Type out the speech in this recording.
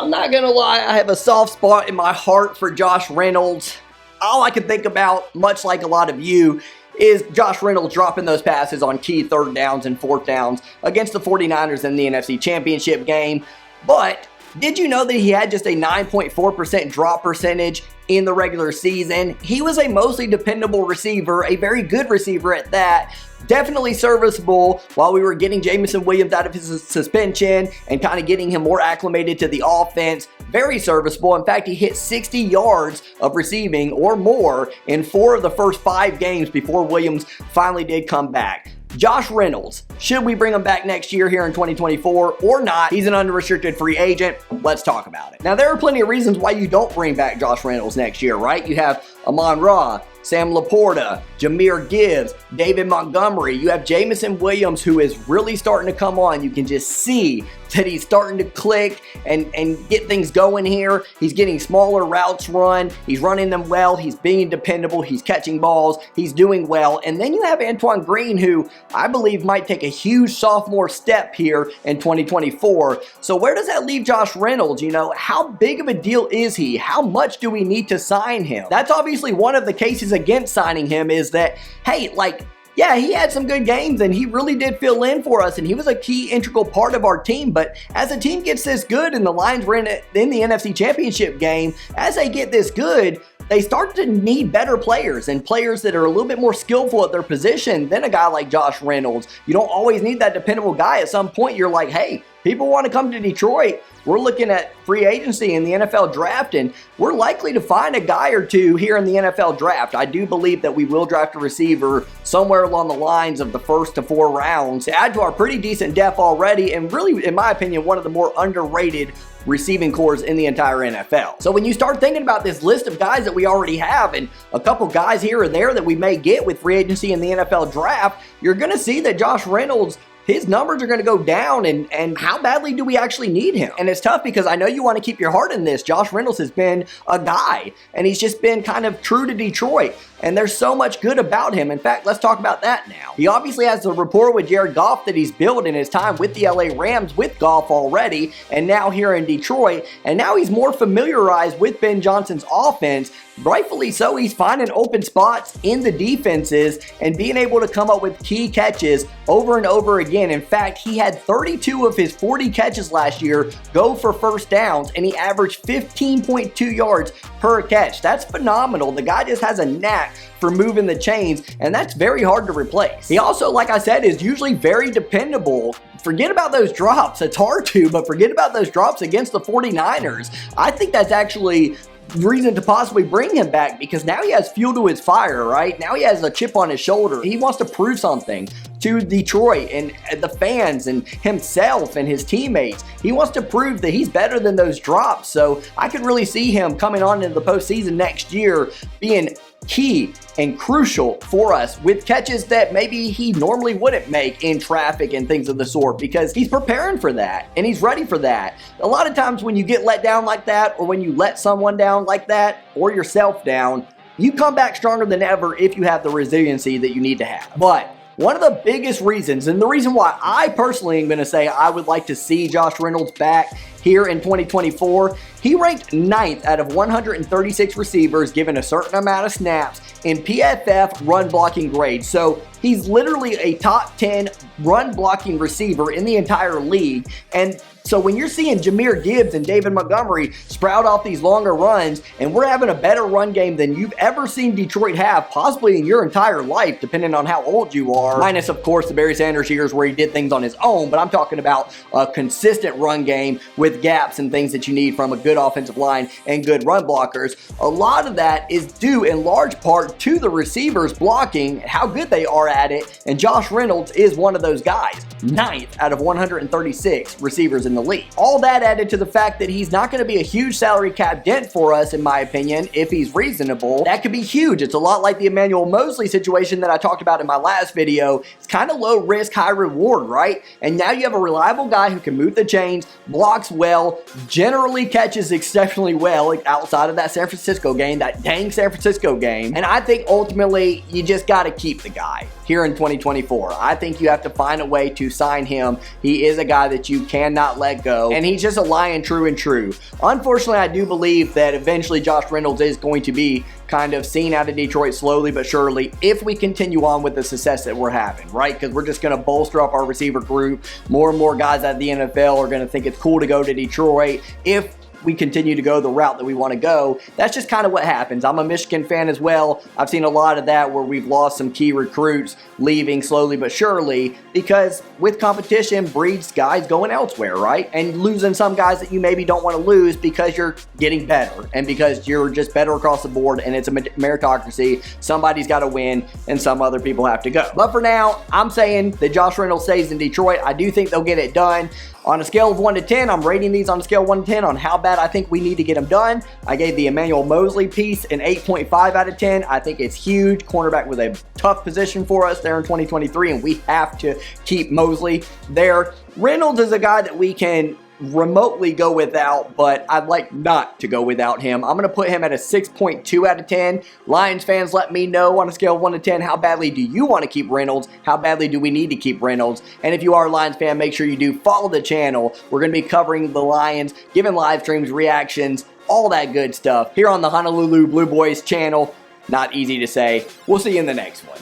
I'm not gonna lie, I have a soft spot in my heart for Josh Reynolds. All I can think about, much like a lot of you, is Josh Reynolds dropping those passes on key third downs and fourth downs against the 49ers in the NFC Championship game. But did you know that he had just a 9.4% drop percentage in the regular season? He was a mostly dependable receiver, a very good receiver at that. Definitely serviceable while we were getting Jameson Williams out of his suspension and kind of getting him more acclimated to the offense. Very serviceable. In fact, he hit 60 yards of receiving or more in 4 of the first 5 games before Williams finally did come back. Josh Reynolds, should we bring him back next year here in 2024 or not? He's an unrestricted free agent. Let's talk about it. Now, there are plenty of reasons why you don't bring back Josh Reynolds next year, right? You have Amon-Ra, Sam Laporta, Jahmyr Gibbs, David Montgomery. You have Jameson Williams, who is really starting to come on. You can just see that he's starting to click and get things going here. He's getting smaller routes run. He's running them well. He's being dependable. He's catching balls. He's doing well. And then you have Antoine Green, who I believe might take a huge sophomore step here in 2024. So where does that leave Josh Reynolds? You know, how big of a deal is he? How much do we need to sign him? That's obviously one of the cases against signing him, is that, hey, like, yeah, he had some good games and he really did fill in for us and he was a key integral part of our team. But as a team gets this good and the Lions were in the NFC Championship game, as they get this good, they start to need better players and players that are a little bit more skillful at their position than a guy like Josh Reynolds. You don't always need that dependable guy. At some point, you're like, hey, people want to come to Detroit. We're looking at free agency in the NFL draft, and we're likely to find a guy or two here in the NFL draft. I do believe that we will draft a receiver somewhere along the lines of the first to 4 rounds to add to our pretty decent depth already, and really, in my opinion, one of the more underrated receiving cores in the entire NFL. So when you start thinking about this list of guys that we already have and a couple guys here or there that we may get with free agency in the NFL draft, you're going to see that Josh Reynolds, his numbers are going to go down, and how badly do we actually need him? And it's tough because I know you want to keep your heart in this. Josh Reynolds has been a guy, and he's just been kind of true to Detroit, and there's so much good about him. In fact, let's talk about that now. He obviously has the rapport with Jared Goff that he's built in his time with the LA Rams with Goff already, and now here in Detroit, and now he's more familiarized with Ben Johnson's offense. Rightfully so, he's finding open spots in the defenses and being able to come up with key catches over and over again. In fact, he had 32 of his 40 catches last year go for first downs, and he averaged 15.2 yards per catch. That's phenomenal. The guy just has a knack for moving the chains, and that's very hard to replace. He also, like I said, is usually very dependable. Forget about those drops. It's hard to, but forget about those drops against the 49ers. I think that's actually reason to possibly bring him back, because now he has fuel to his fire, right? Now he has a chip on his shoulder. He wants to prove something to Detroit and the fans and himself and his teammates. He wants to prove that he's better than those drops. So I could really see him coming on into the postseason next year being key and crucial for us with catches that maybe he normally wouldn't make in traffic and things of the sort, because he's preparing for that and he's ready for that. A lot of times when you get let down like that, or when you let someone down like that, or yourself down, you come back stronger than ever if you have the resiliency that you need to have. But one of the biggest reasons, and the reason why I personally am going to say I would like to see Josh Reynolds back here in 2024, he ranked 9th out of 136 receivers given a certain amount of snaps in PFF run blocking grade. So he's literally a top 10 run blocking receiver in the entire league. And so when you're seeing Jahmyr Gibbs and David Montgomery sprout off these longer runs, and we're having a better run game than you've ever seen Detroit have, possibly in your entire life, depending on how old you are, minus, of course, the Barry Sanders years where he did things on his own, but I'm talking about a consistent run game with gaps and things that you need from a good offensive line and good run blockers. A lot of that is due in large part to the receivers blocking, how good they are at it, and Josh Reynolds is one of those guys. 9th out of 136 receivers in the league. All that added to the fact that he's not going to be a huge salary cap dent for us, in my opinion, if he's reasonable. That could be huge. It's a lot like the Emmanuel Mosley situation that I talked about in my last video. It's kind of low risk, high reward, right? And now you have a reliable guy who can move the chains, blocks well, generally catches exceptionally well, like outside of that San Francisco game, that dang San Francisco game. And I think ultimately you just got to keep the guy here in 2024. I think you have to find a way to sign him. He is a guy that you cannot let go, and he's just a Lion true and true. Unfortunately, I do believe that eventually Josh Reynolds is going to be kind of seen out of Detroit slowly but surely if we continue on with the success that we're having, right? Because we're just going to bolster up our receiver group. More and more guys out of the NFL are going to think it's cool to go to Detroit if we continue to go the route that we want to go. That's just kind of what happens. I'm a Michigan fan as well. I've seen a lot of that where we've lost some key recruits leaving slowly but surely because with competition breeds guys going elsewhere, right? And losing some guys that you maybe don't want to lose because you're getting better and because you're just better across the board and it's a meritocracy. Somebody's got to win and some other people have to go. But for now, I'm saying that Josh Reynolds stays in Detroit. I do think they'll get it done. On a scale of 1 to 10, I'm rating these on a scale of 1 to 10 on how bad I think we need to get them done. I gave the Emmanuel Mosley piece an 8.5 out of 10. I think it's huge. Cornerback was a tough position for us there in 2023, and we have to keep Mosley there. Reynolds is a guy that we can remotely go without, but I'd like not to go without him. I'm going to put him at a 6.2 out of 10. Lions fans, let me know on a scale of 1 to 10, how badly do you want to keep Reynolds? How badly do we need to keep Reynolds? And if you are a Lions fan, make sure you do follow the channel. We're going to be covering the Lions, giving live streams, reactions, all that good stuff here on the Honolulu Blue Boys channel. Not easy to say. We'll see you in the next one.